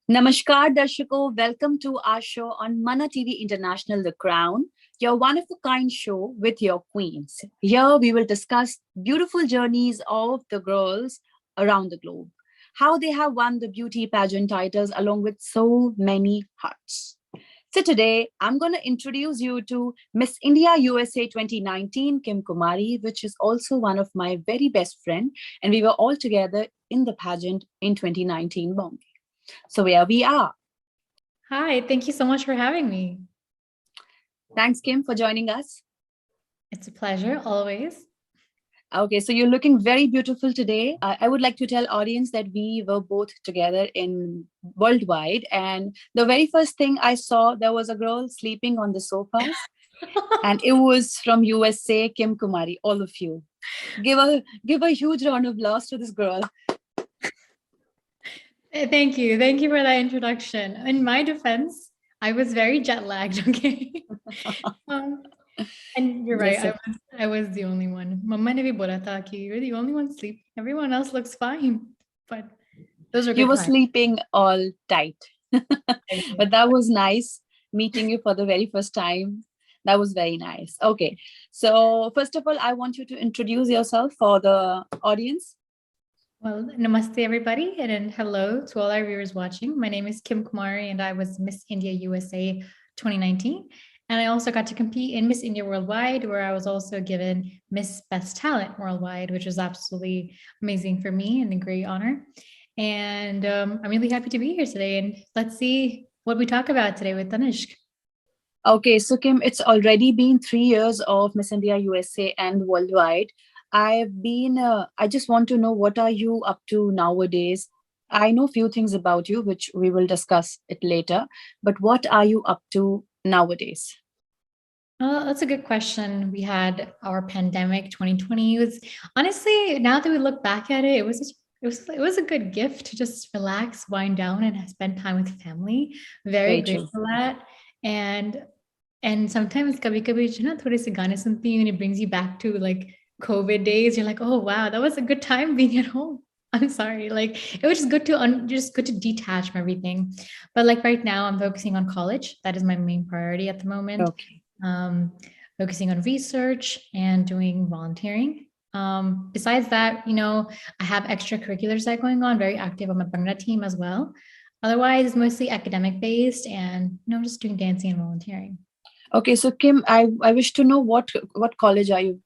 Namaskar, Darshako. Welcome to our show on Mana TV International The Crown, your one of a kind show with your queens. Here we will discuss beautiful journeys of the girls around the globe, how they have won the beauty pageant titles along with so many hearts. So today I'm going to introduce you to Miss India USA 2019 Kim Kumari, which is also one of my very best friend, and we were all together in the pageant in 2019 Bombay. So here we are. Hi, thank you so much for having me. Thanks, Kim, for joining us. It's a pleasure, always. Okay, so you're looking very beautiful today. I would like to tell audience that we were both together in Worldwide, and the very first thing I saw, there was a girl sleeping on the sofas, and it was from USA, Kim Kumari. All of you, give a huge round of applause to this girl. Thank you for that introduction. In my defense, I was very jet lagged. Okay, and you're right. Yes, I was the only one. Mama ne bhi bola tha ki you're the only one sleeping. Everyone else looks fine. But those are you good were times. sleeping all tight, Thank you. but that was nice meeting you for the very first time. That was very nice. Okay, so first of all, I want you to introduce yourself for the audience. Well, namaste everybody, and then hello to all our viewers watching. My name is Kim Kumari, and I was Miss India USA 2019. And I also got to compete in Miss India Worldwide, where I was also given Miss Best Talent Worldwide, which was absolutely amazing for me and a great honor. And I'm really happy to be here today. And let's see what we talk about today with Tanishq. Okay, so Kim, it's already been 3 years of Miss India USA and Worldwide. I just want to know what are you up to nowadays? I know few things about you, which we will discuss it later, but what are you up to nowadays? That's a good question. We had our pandemic 2020. It was honestly, now that we look back at it, it was a good gift to just relax, wind down, and spend time with family. Very Very true. grateful for that. And and sometimes kabhi kabhi thode se gaane sunti hu and it brings you back to like COVID days. You're like, oh wow, that was a good time being at home. I'm sorry. Like it was just good to just good to detach from everything. But like right now, I'm focusing on college. That is my main priority at the moment. Okay. Um, focusing on research and doing volunteering. Besides that, I have extracurriculars that are going on, very active on my Bhangra team as well. Otherwise, it's mostly academic based and just doing dancing and volunteering. Okay, so Kim, I wish to know what college are you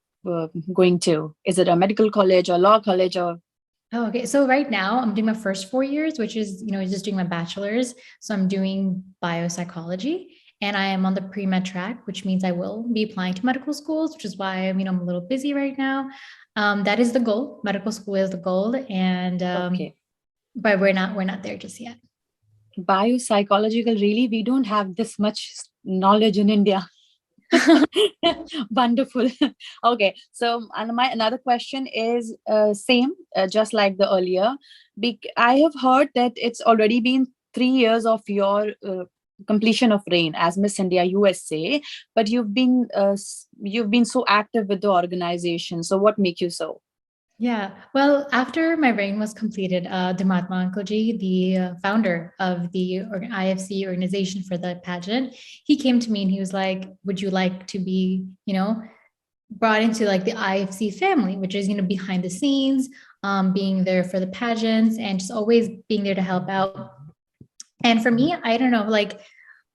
going to? Is it a medical college or law college or? Oh, okay. So right now I'm doing my first 4 years, which is, just doing my bachelor's. So I'm doing biopsychology and I am on the pre-med track, which means I will be applying to medical schools, which is why I'm a little busy right now. That is the goal. Medical school is the goal. And, Okay. but we're not there just yet. Biopsychological, really? We don't have this much knowledge in India. Wonderful. Okay, so and my another question is same, just like the earlier. I have heard that it's already been 3 years of your completion of reign as Miss India USA, but you've been so active with the organization. So what make you so? Yeah. Well, after my reign was completed, Mahatma Ankoji, the founder of the IFC organization for the pageant, he came to me and he was like, would you like to be, brought into like the IFC family, which is, behind the scenes, being there for the pageants and just always being there to help out. And for me, I don't know, like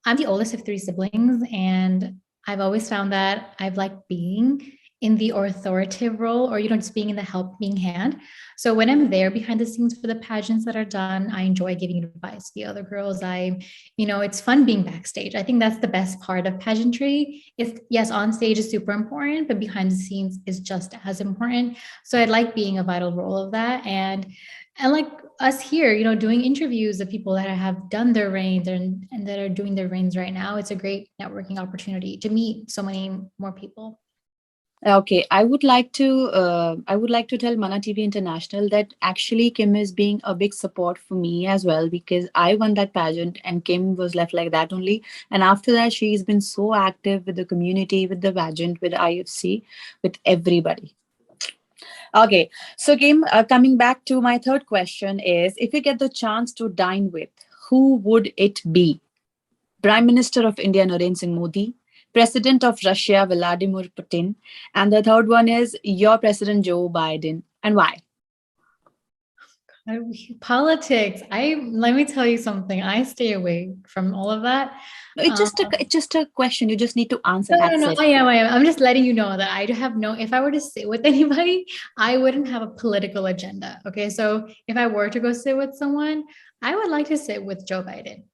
I'm the oldest of three siblings, and I've always found that I've liked being in the authoritative role or, just being in the helping hand. So when I'm there behind the scenes for the pageants that are done, I enjoy giving advice to the other girls. It's fun being backstage. I think that's the best part of pageantry. Is yes, on stage is super important, but behind the scenes is just as important. So I'd like being a vital role of that. And like us here, doing interviews of people that have done their reigns and that are doing their reigns right now, it's a great networking opportunity to meet so many more people. Okay, I would like to tell Mana TV International that actually Kim is being a big support for me as well, because I won that pageant and Kim was left like that only. And after that, she's been so active with the community, with the pageant, with IFC, with everybody. Okay, so Kim, coming back to my third question is, if you get the chance to dine with, who would it be? Prime Minister of India Narendra Singh Modi, President of Russia Vladimir Putin, and the third one is your President Joe Biden. And why? Politics. Let me tell you something. I stay away from all of that. No, Um, it's just a question. You just need to answer. no, no, That's no. it. I am. I'm just letting you know that I do have no, if I were to sit with anybody, I wouldn't have a political agenda. Okay. So if I were to go sit with someone, I would like to sit with Joe Biden,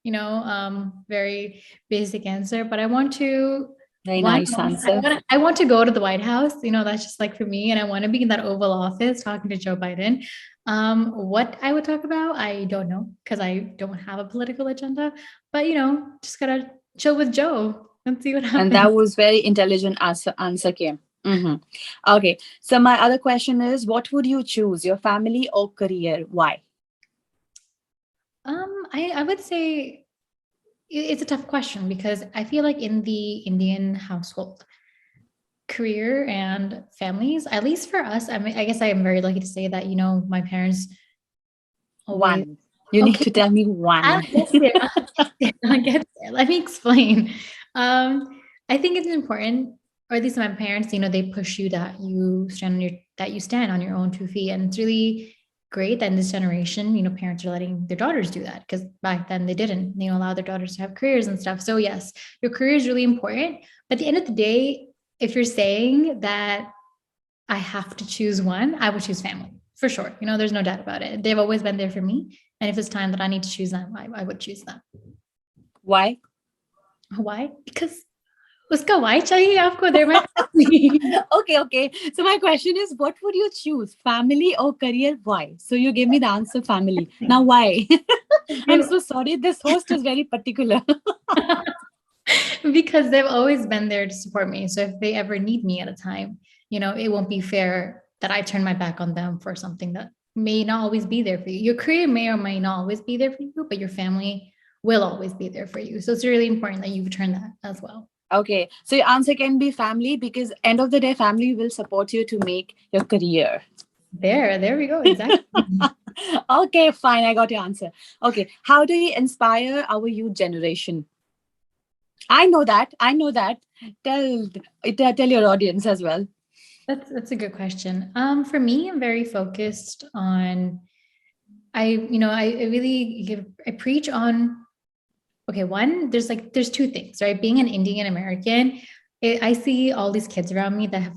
very basic answer, but I want to Very one, nice answer. I want to go to the White House, that's just like for me, and I want to be in that Oval Office talking to Joe Biden. What I would talk about, I don't know because I don't have a political agenda, but just gotta chill with Joe and see what And happens. that was very intelligent answer came. Mhm. Okay. So my other question is, what would you choose, your family or career? Why? I would say it's a tough question because I feel like in the Indian household, career and families, at least for us, I mean, I guess I am very lucky to say that, my parents always, One. You need okay, to tell me I'll one. get there. I'll get there. Let me explain. I think it's important, or at least my parents, they push you that you stand on your own 2 feet. And it's really great that in this generation, parents are letting their daughters do that because back then they didn't, allow their daughters to have careers and stuff. So yes, your career is really important. But at the end of the day, if you're saying that I have to choose one, I would choose family for sure. There's no doubt about it. They've always been there for me. And if it's time that I need to choose them, I would choose them. Why? Why? Because उसका why चाहिए आपको? They're my family. Okay. So my question is, what would you choose, family or career? Why? So you gave me the answer, family. Now why? I'm so sorry. This host is very particular. Because they've always been there to support me. So if they ever need me at a time, it won't be fair that I turn my back on them for something that may not always be there for you. Your career may or may not always be there for you, but your family will always be there for you. So it's really important that you return that as well. Okay. So your answer can be family because end of the day, family will support you to make your career. There we go. Exactly. Okay, fine. I got your answer. Okay. How do you inspire our youth generation? I know that. I know that. Tell tell your audience as well. That's a good question. For me, I'm very focused on I really I preach on okay, one, there's two things, right? Being an Indian American, I see all these kids around me that have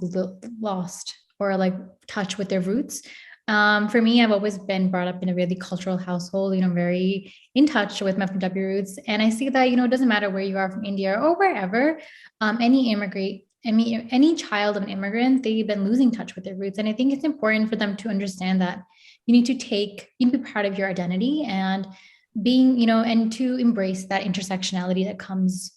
lost or like touch with their roots. For me, I've always been brought up in a really cultural household, very in touch with my Punjabi roots. And I see that, it doesn't matter where you are from India or wherever, any child of an immigrant, they've been losing touch with their roots. And I think it's important for them to understand that you need to be proud of your identity and and to embrace that intersectionality that comes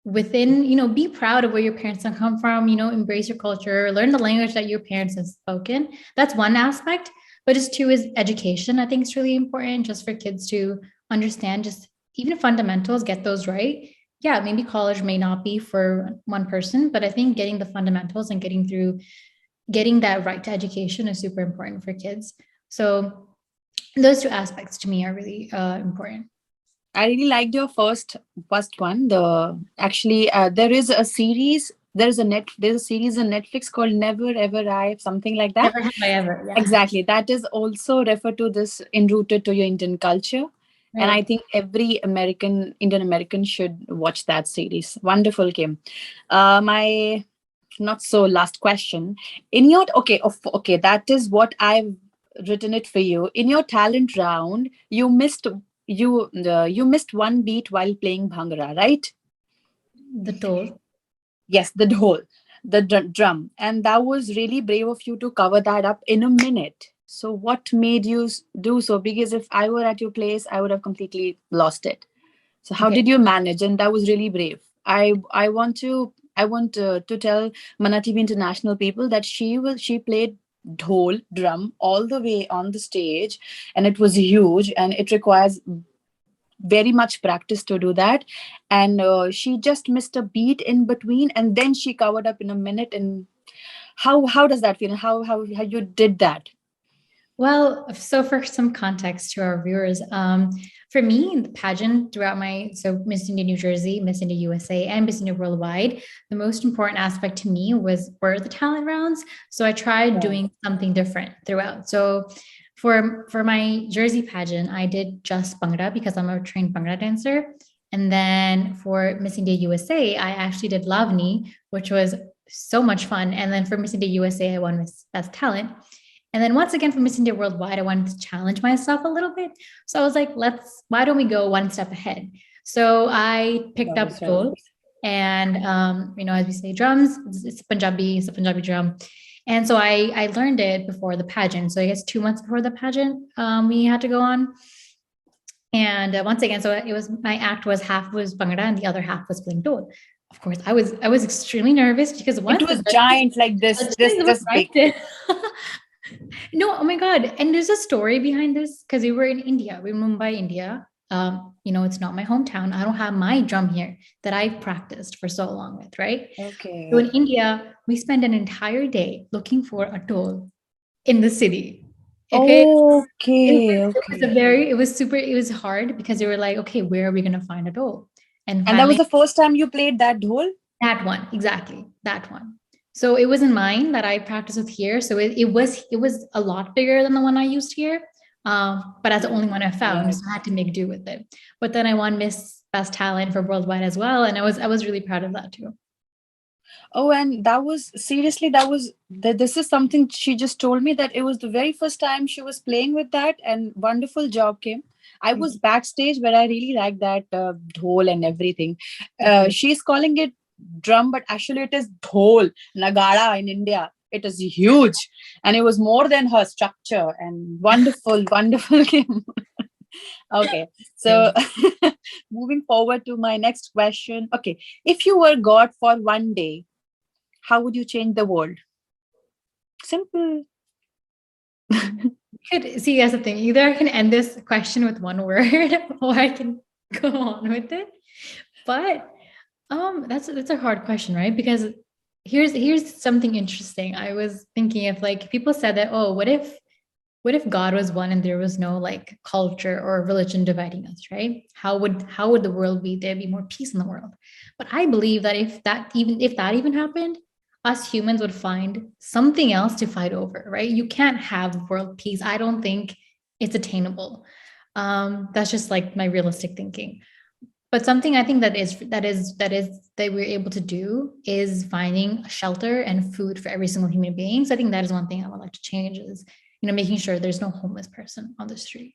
within, be proud of where your parents have come from, embrace your culture, learn the language that your parents have spoken. That's one aspect. But just two is education. I think it's really important just for kids to understand just even fundamentals, get those right. Yeah, maybe college may not be for one person, but I think getting the fundamentals and getting that right to education is super important for kids. So those two aspects to me are really important. I really liked your first one. There is a series. There's a series on Netflix called Never Ever I, something like that. Never have I ever. Yeah. Exactly. That is also referred to this enrooted to your Indian culture. And I Right. think every Indian American should watch that series. Wonderful game. My not so last question. In your okay, that is what I've written it for you. In your talent round, you missed one beat while playing bhangra, right? The toll. Yes, the whole drum, and that was really brave of you to cover that up in a minute. So what made you do so? Because if I were at your place, I would have completely lost it. So how Okay. did you manage? And that was really brave. I want to tell Mana TV International people that she played dhol drum all the way on the stage, and it was huge, and it requires very much practice to do that. And she just missed a beat in between, and then she covered up in a minute. And how does that feel? How you did that? Well, so for some context to our viewers, for me, the pageant throughout so Miss India New Jersey, Miss India USA, and Miss India Worldwide, the most important aspect to me were the talent rounds. So I tried Yeah. doing something different throughout. So for my Jersey pageant, I did just Bhangra because I'm a trained Bhangra dancer. And then for Miss India USA, I actually did Lavani, which was so much fun. And then for Miss India USA, I won Miss Best Talent. And then once again for Miss India Worldwide, I wanted to challenge myself a little bit. So I was like, why don't we go one step ahead? So I picked That up was right. dhol and, as we say, drums, it's a Punjabi drum. And so I learned it before the pageant. So I guess 2 months before the pageant, we had to go on. And once again, so it was, my act was half was Bhangra and the other half was playing dhol. Of course, I was extremely nervous because It once the was giant, like this, judges were this right big. there. No, oh my God. And there's a story behind this because we were in India. We were in Mumbai, India. It's not my hometown. I don't have my drum here that I've practiced for so long with, right? So in Okay. India, we spend an entire day looking for a toll in the city. Okay. Okay, A okay. very, it was hard because they were like, okay, where are we going to find a toll? And And that was finally, the first time you played that dhol? that one, exactly, that one. So it wasn't mine that I practiced with here. So it was a lot bigger than the one I used here. But that's the only one I found, Right. so I had to make do with it. But then I won Miss Best Talent for worldwide as well, and I was really proud of that too. Oh, and that was seriously, that was that this is something she just told me that it was the very first time she was playing with that, and wonderful job came. I Thank was backstage, but I really liked that dhol and everything. you. She's calling it drum, but actually it is dhol, nagara in India. It is huge, and it was more than her structure and wonderful, wonderful game. Okay, so Thank moving forward to my next question. Okay, if you were God for one day, how would you change the world? Simple. Could see, that's the thing. Either I can end this question with one word, or I can go on with it. But that's a hard question, right? Because here's something interesting. I was thinking if like people said that, oh, what if God was one and there was no like culture or religion dividing us, right? How would the world be? There'd be more peace in the world. But I believe that if that even happened, us humans would find something else to fight over, right? You can't have world peace. I don't think it's attainable. That's just like my realistic thinking. But something I think that we're able to do is finding shelter and food for every single human being. So I think that is one thing I would like to change is, making sure there's no homeless person on the street.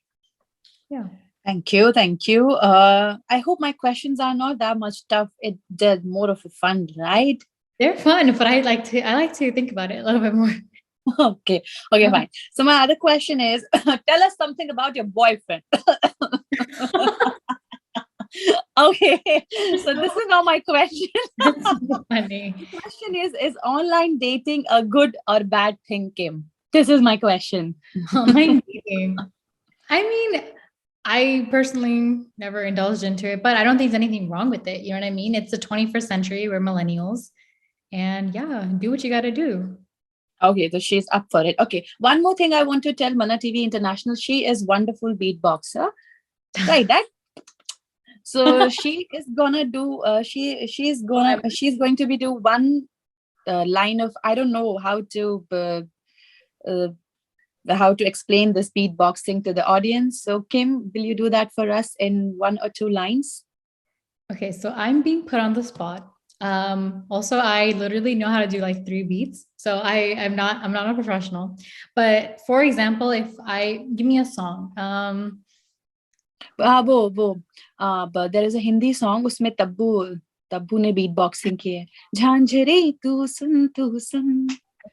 Yeah. Thank you. Thank you. I hope my questions are not that much tough. They're more of a fun, right? They're fun, but I like to think about it a little bit more. Okay. Okay, fine. So my other question is tell us something about your boyfriend. Okay. So this is not my question. That's so funny. The question is online dating a good or bad thing, Kim? This is my question. Online dating. I mean, I personally never indulged into it, but I don't think there's anything wrong with it. You know what I mean? It's the 21st century. We're millennials. And yeah, do what you got to do. Okay, so she's up for it. Okay. One more thing I want to tell Mana TV International. She is wonderful beatboxer. Right, that so she is gonna do she's going to be do one line of, I don't know uh, how to explain this beatboxing to the audience. So Kim, will you do that for us in one or two lines? Okay, so I'm being put on the spot. Also, I literally know how to do like three beats. So I'm not a professional. But for example, if I give me a song, but there is a Hindi song, उसमें तब्बू तब्बू ने beatboxing की है. झांझरे तू सुन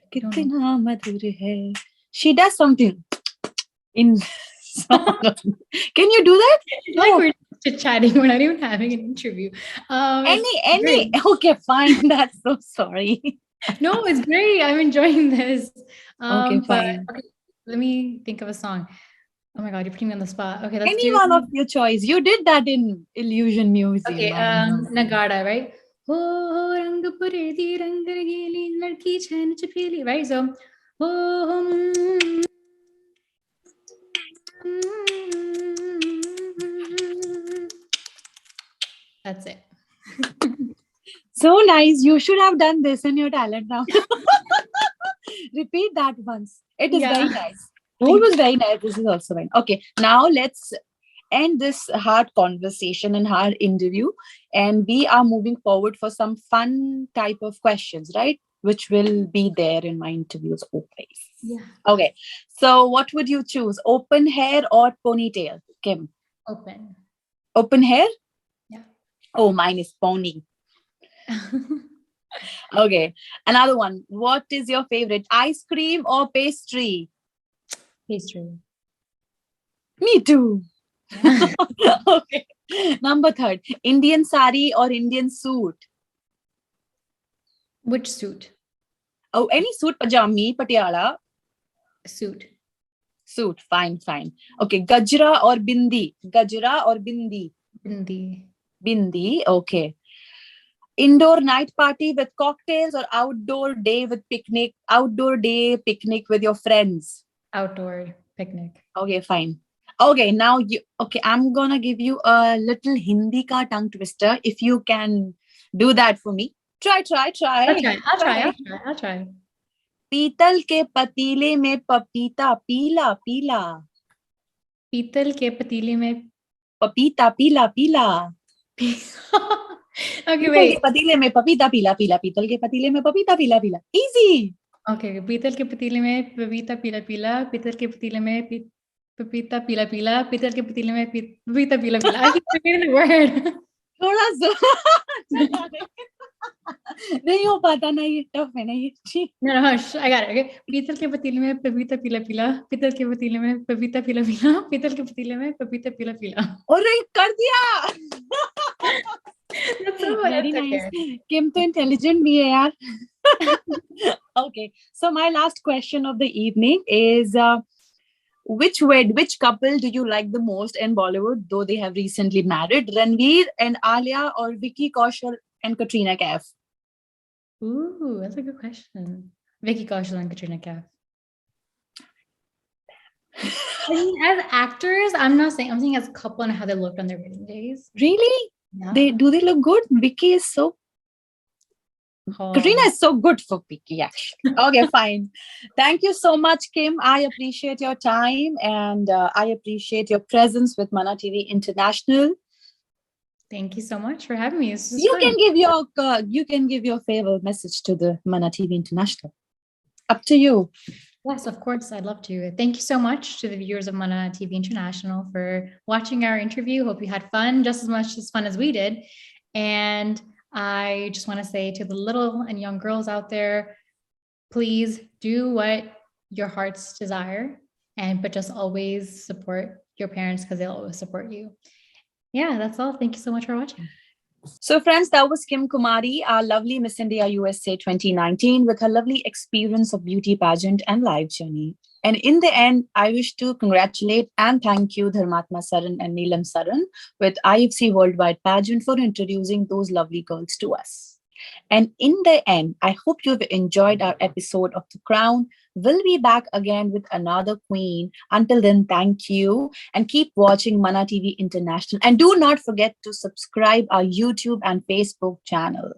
I don't know. कितना मधुर है. She does something in song. Can you do that? Like No. we're chit chatting, we're not even having an interview. It's Any. great. Okay, fine. That's so sorry. No, it's great. I'm enjoying this. Okay, But fine. okay, let me think of a song. Oh my God, you're putting me on the spot. Okay, let's Any do. one of your choice. You did that in Illusion Museum. Okay, I know. Nagada, right? Oh, rang pure di rang rangili ladki chain chapeli, right? So, oh, That's it. So nice. You should have done this in your talent now. Repeat that once. It is very Yeah. nice. Whole was very nice. This is also fine. Okay, now let's end this hard conversation and hard interview. And we are moving forward for some fun type of questions, right? Which will be there in my interviews always. Yeah. Okay. So what would you choose? Open hair or ponytail? Kim. Open. Open hair? Yeah. Oh, mine is pony. Okay. Another one. What is your favorite? Ice cream or pastry? Pastry. Me too. Okay. Number third. Indian sari or Indian suit? Which suit? Oh, any suit, pajami, patiala, Suit. suit. Fine, fine. Okay. Gajra or bindi? Gajra or bindi? Bindi. Bindi. Okay. Indoor night party with cocktails or outdoor day with picnic? Outdoor day picnic with your friends. Outdoor picnic. Okay, fine. Okay, now you. Okay, I'm gonna give you a little Hindi ka tongue twister. If you can do that for me, try. I'll try. I'll try. पीतल के पतीले में पपीता पीला पीला. पीतल के पतीले में पपीता पीला पीला. Okay, पीतल के wait. पतीले में पपीता पीला पीला. पीतल के पतीले में पपीता पीला पीला. Easy. Okay, पीतल के पतीले में पपीता पीला पीला, पीतल के पतीले में पपीता पीला पीला, पीतल के पतीले में पपीता पीला पीला. I keep forgetting the word. थोड़ा सा नहीं हो पाता ना, ये टफ है ना ये. No, hush. I got it. Okay. पीतल के पतीले में पपीता पीला पीला, पीतल के पतीले में पपीता पीला पीला, पीतल के पतीले में पपीता पीला पीला. अरे कर दिया. That's so Very nice. Kim तो intelligent भी है यार. Okay, so my last question of the evening is which couple do you like the most in Bollywood, though they have recently married? Ranveer and Alia or Vicky Kaushal and Katrina Kaif? Ooh, that's a good question. Vicky Kaushal and Katrina Kaif. I mean, as actors, I'm not saying, I'm saying as a couple and how they looked on their wedding days. Really? Yeah. They look good? Vicky is so Katrina is so good for Vicky, actually. Okay, fine. Thank you so much, Kim. I appreciate your time and I appreciate your presence with Mana TV International. Thank you so much for having me. This is You fun. can give your farewell message to the Mana TV International. Up to you. Yes, of course. I'd love to. Thank you so much to the viewers of Mana TV International for watching our interview. Hope you had fun, just as much as fun as we did. And I just want to say to the little and young girls out there, please do what your hearts desire, but just always support your parents because they'll always support you. Yeah, that's all. Thank you so much for watching. So friends, that was Kim Kumari, our lovely Miss India USA 2019 with her lovely experience of beauty pageant and life journey. And in the end, I wish to congratulate and thank you Dharmatma Saran and Neelam Saran with IFC Worldwide Pageant for introducing those lovely girls to us. And in the end, I hope you've enjoyed our episode of The Crown. We'll be back again with another queen. Until then, thank you and keep watching Mana TV International. And do not forget to subscribe our YouTube and Facebook channel.